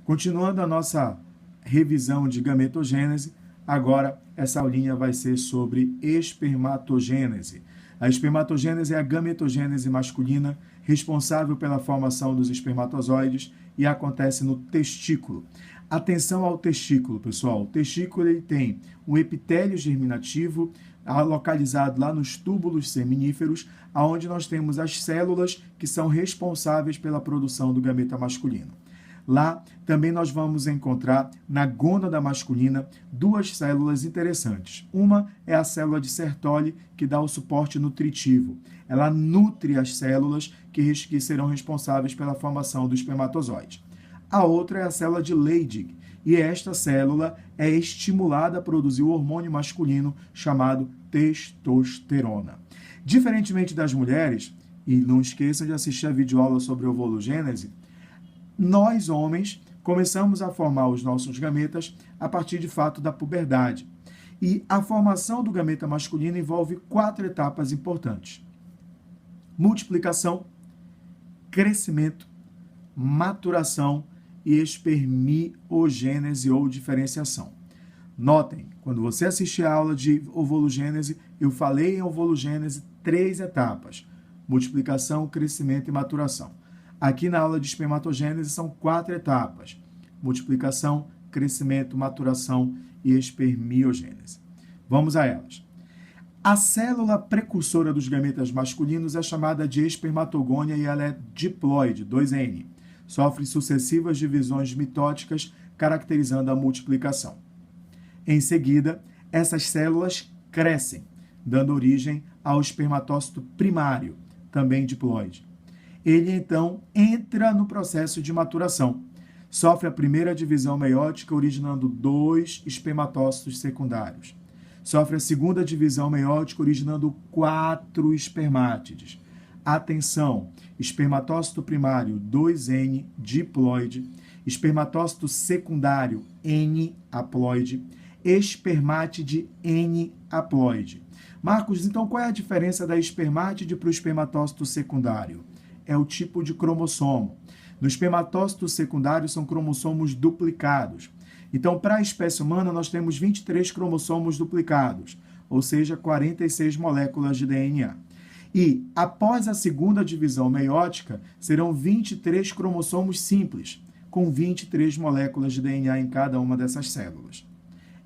Continuando a nossa revisão de gametogênese, agora essa aulinha vai ser sobre espermatogênese. A espermatogênese é a gametogênese masculina responsável pela formação dos espermatozoides e acontece no testículo. Atenção ao testículo, pessoal. O testículo ele tem um epitélio germinativo localizado lá nos túbulos seminíferos, onde nós temos as células que são responsáveis pela produção do gameta masculino. Lá também nós vamos encontrar na gônada masculina duas células interessantes. Uma é a célula de Sertoli, que dá o suporte nutritivo. Ela nutre as células que serão responsáveis pela formação do espermatozoide. A outra é a célula de Leydig, e esta célula é estimulada a produzir o hormônio masculino chamado testosterona. Diferentemente das mulheres, e não esqueçam de assistir a videoaula sobre ovologênese, nós, homens, começamos a formar os nossos gametas a partir, de fato, da puberdade. E a formação do gameta masculino envolve 4 etapas importantes: multiplicação, crescimento, maturação e espermiogênese ou diferenciação. Notem, quando você assistir a aula de ovologênese, eu falei em ovologênese 3 etapas: multiplicação, crescimento e maturação. Aqui na aula de espermatogênese são 4 etapas: multiplicação, crescimento, maturação e espermiogênese. Vamos a elas. A célula precursora dos gametas masculinos é chamada de espermatogônia e ela é diploide, 2N. Sofre sucessivas divisões mitóticas, caracterizando a multiplicação. Em seguida, essas células crescem, dando origem ao espermatócito primário, também diploide. Ele, então, entra no processo de maturação. Sofre a primeira divisão meiótica, originando 2 espermatócitos secundários. Sofre a segunda divisão meiótica, originando 4 espermátides. Atenção! Espermatócito primário, 2N, diploide. Espermatócito secundário, N, haploide. Espermátide, N, haploide. Marcos, então qual é a diferença da espermátide para o espermatócito secundário? É o tipo de cromossomo. No espermatócito secundário são cromossomos duplicados. Então, para a espécie humana, nós temos 23 cromossomos duplicados, ou seja, 46 moléculas de DNA. E, após a segunda divisão meiótica, serão 23 cromossomos simples, com 23 moléculas de DNA em cada uma dessas células.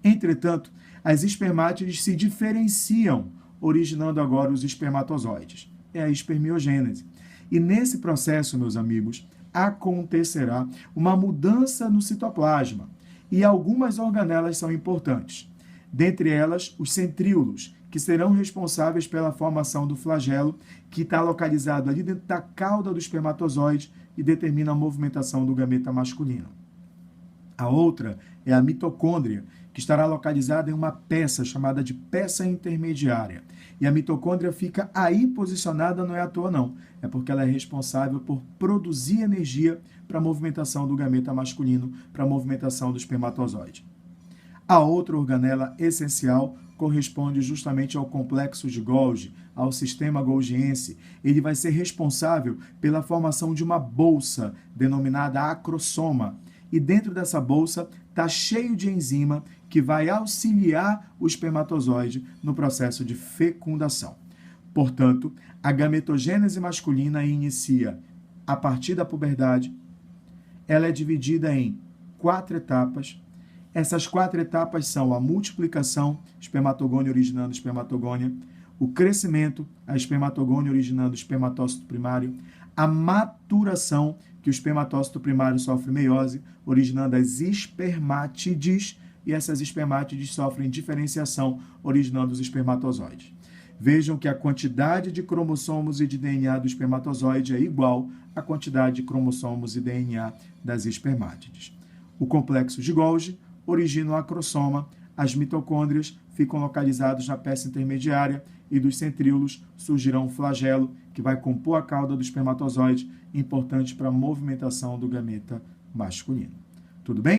Entretanto, as espermátides se diferenciam, originando agora os espermatozoides. É a espermiogênese. E nesse processo, meus amigos, acontecerá uma mudança no citoplasma e algumas organelas são importantes. Dentre elas, os centríolos, que serão responsáveis pela formação do flagelo, que está localizado ali dentro da cauda do espermatozoide e determina a movimentação do gameta masculino. A outra é a mitocôndria, que estará localizada em uma peça chamada de peça intermediária. E a mitocôndria fica aí posicionada, não é à toa não. É porque ela é responsável por produzir energia para a movimentação do gameta masculino, para a movimentação do espermatozoide. A outra organela essencial corresponde justamente ao complexo de Golgi, ao sistema golgiense. Ele vai ser responsável pela formação de uma bolsa denominada acrosoma. E dentro dessa bolsa está cheio de enzima que vai auxiliar o espermatozoide no processo de fecundação. Portanto, a gametogênese masculina inicia a partir da puberdade. Ela é dividida em 4 etapas. Essas 4 etapas são a multiplicação, espermatogônia originando espermatogônia, o crescimento, a espermatogônia originando espermatócito primário, a maturação, que o espermatócito primário sofre meiose, originando as espermátides, e essas espermátides sofrem diferenciação, originando os espermatozoides. Vejam que a quantidade de cromossomos e de DNA do espermatozoide é igual à quantidade de cromossomos e DNA das espermátides. O complexo de Golgi origina o acrosoma, as mitocôndrias ficam localizadas na peça intermediária e dos centríolos surgirá um flagelo que vai compor a cauda do espermatozoide, importante para a movimentação do gameta masculino. Tudo bem?